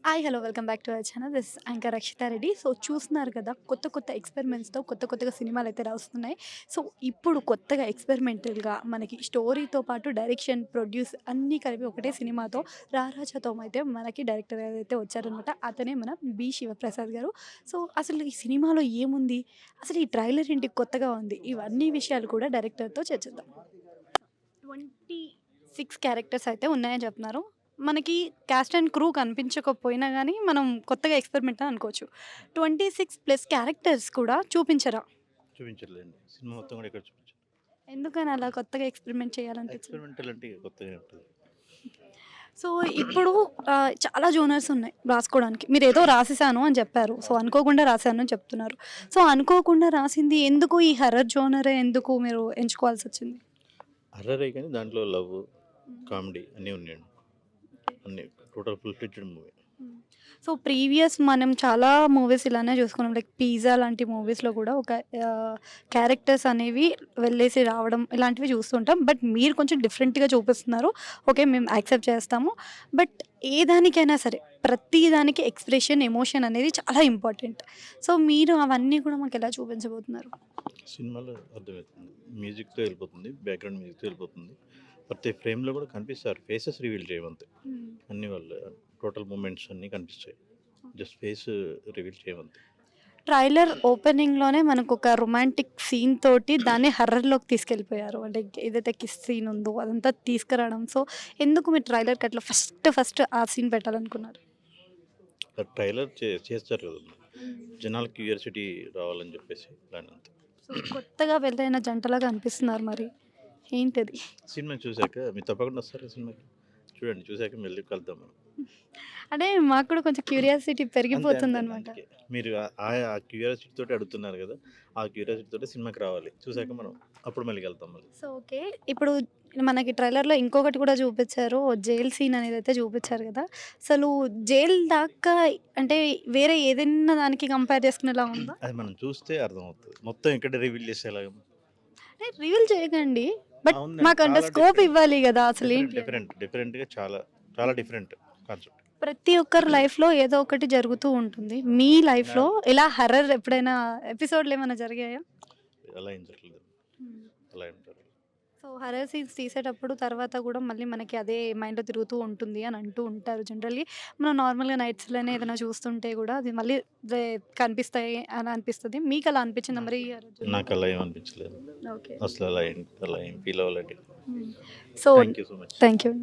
Hi hello welcome back to our channel. This anchor Rakshita Reddy. So చూస్తున్నారు కదా, కొత్త కొత్త ఎక్స్పెరిమెంట్స్తో కొత్తగా సినిమాలు అయితే వస్తున్నాయి. సో ఇప్పుడు కొత్తగా ఎక్స్పెరిమెంటల్గా మనకి స్టోరీతో పాటు డైరెక్షన్, ప్రొడ్యూస్ అన్నీ కలిపి ఒకటే సినిమాతో రారాజతో అయితే మనకి డైరెక్టర్ అయితే వచ్చారనమాట. అతనే మన బి శివప్రసాద్ గారు. సో అసలు ఈ సినిమాలో ఏముంది, అసలు ఈ ట్రైలర్ ఏంటి కొత్తగా ఉంది, ఇవన్నీ విషయాలు కూడా డైరెక్టర్తో చర్చిద్దాం. 26 క్యారెక్టర్స్ అయితే ఉన్నాయని చెప్తున్నారు. మనకి క్యాస్ట్ అండ్ క్రూ కనిపించకపోయినా గానీ, మనం కొత్తగా ఎక్స్‌పెరిమెంట్ అని అనుకోవచ్చు. 26 ప్లస్ క్యారెక్టర్స్ కూడా చూపించరా? చూపించట్లేదండి. సినిమా మొత్తం కూడా ఎక్కడ చూపించరు. ఎందుకని అలా కొత్తగా ఎక్స్‌పెరిమెంట్ చేయాలనిపించింది? ఎక్స్‌పెరిమెంటల్ అంటే ఇక కొత్తగానే ఉంటది. సో, ఇప్పుడు చాలా జోనర్స్ ఉన్నాయి రాసుకోవడానికి. మీరేదో రాసేసాను అని చెప్పారు. సో, అనుకోకుండా రాసాను అని చెప్తున్నారు. సో, అనుకోకుండా రాసింది ఎందుకు ఈ హారర్ జోనరే ఎందుకు మీరు ఎంచుకోవాల్సొచ్చింది? హర్రరే కానీ దాంట్లో లవ్, కామెడీ అన్నీ ఉన్నాయండి. అన్నీ టోటల్ ఫుల్ ఫ్లెడ్జ్డ్ మూవీ. హ్మ్. సో, ప్రీవియస్ మనం చాలా మూవీస్ ఇలానే చూసుకున్నాం. లైక్ 'పిజ్జా' లాంటి మూవీస్‌లో కూడా ఒక క్యారెక్టర్స్ అనేవి వెళ్ళేసి రావడం ఇలాంటివి చూస్తుంటాం. బట్ మీరు కొంచెం డిఫరెంట్‌గా చూపిస్తున్నారు. ఓకే. మేము యాక్సెప్ట్ చేస్తాము. బట్ ఏ దానికైనా సరే ప్రతి దానికి ఎక్స్‌ప్రెషన్, ఎమోషన్ అనేది చాలా ఇంపార్టెంట్. సో, మీరు అవన్నీ కూడా మాకెలా చూపించబోతున్నారు? సినిమాలో అర్థమవుతుంది. మ్యూజిక్‌తో వెళ్ళిపోతుంది. బ్యాక్‌గ్రౌండ్ మ్యూజిక్‌తో వెళ్ళిపోతుంది. ప్రతి ఫ్రేమ్‌లో కూడా కనిపిస్తారు. ఫేసెస్ రివీల్ చేయమంతే. హ్మ్. అన్ని వాళ్ళ టోటల్ మూమెంట్స్ అన్నీ కనిపిస్తాయి. జస్ట్ ఫేస్ రివీల్ చేయమంతే. ట్రైలర్ ఓపెనింగ్‌లోనే మనకొక రొమాంటిక్ సీన్ తోటి దాన్ని హర్రర్‌లోకి తీసుకెళ్ళిపోయారు. అంటే ఏదైతే కిస్ సీన్ ఉందో అదంతా తీసుకురావడం. సో, ఎందుకు మీరు ట్రైలర్‌కి అట్లా ఫస్ట్ ఆ సీన్ పెట్టాలనుకున్నారు? ట్రైలర్ చేస్తారు కదా! హ్మ్. జనాలకి క్యూరియాసిటీ రావాలని చెప్పేసి ప్లాన్ అంతే. సో, కొత్తగా పెళ్ళైన జంటలాగా అనిపిస్తున్నారు మరి. ఏంటది? సినిమా చూసాక మీరు తప్పకుండా వస్తారా సినిమాకి? చూడండి. చూసాక మళ్ళీ కలుద్దాం మనం. అంటే మాకు కూడా కొంచెం క్యూరియాసిటీ అంతే. పెరిగిపోతుందనమాట. అందుకే. మీరు ఆ క్యూరియాసిటీ తోటి అడుగుతున్నారు గదా! ఆ క్యూరియాసిటీ తోటి సినిమాకి రావాలి. చూసాక మనం అప్పుడు మళ్ళీ వెళ్తాం మళ్ళీ. So, okay. ఇప్పుడు మనకి ట్రైలర్‌లో ఇంకొకటి కూడా చూపిచ్చారు. జైల్ సీన్ అనేదైతే చూపిచ్చారు కదా! అసలు జైల్ దాకా అంటే వేరే ఏదైనా దానికి కంపేర్ చేసుకునేలా ఉందా? అది మనం చూస్తే అర్థమవుతది. మొత్తం ఇక్కడ రివీల్ చేసేలాగా అంటే రివీల్ చేయకండి. బట్ ఉందండి. మాకంత చాలా స్కోప్ ఇవ్వాలి గదా! అసలేంటి అని. డిఫరెంట్‌గా చాలా డిఫరెంట్ కాన్సెప్ట్. ప్రతి ఒక్కరి లైఫ్‌లో ఏదో ఒకటి జరుగుతూ ఉంటుంది. మీ లైఫ్‌లో యాహ్! ఇలా హర్రర్ ఎప్పుడైనా ఎపిసోడ్‌లేమన్నా జరిగాయా? అలా ఏం జరగలేదు. హ్మ్. అలా ఏం జరగలేదు. సో, హర్రర్ సీన్స్ తీసేటప్పుడు తర్వాత గూడా మళ్ళీ మనకి అదే మైండ్‌లో తిరుగుతూ ఉంటుంది అని అంటూ ఉంటారు జనరల్లీ. మనం నార్మల్‌గా నైట్స్‌లోనే ఏదైనా చూస్తుంటే గూడా అది మళ్ళీ దే కనిపిస్తాయి అని అనిపిస్తది. మీకలా అనిపించిందా మరి ఆ రోజు? నాకలా ఏం అనిపించలేదు. ఓకే. అసలు అలా ఏం ఫీల్ అవ్వలేదు. హ్మ్. So, thank you so much. Thank you.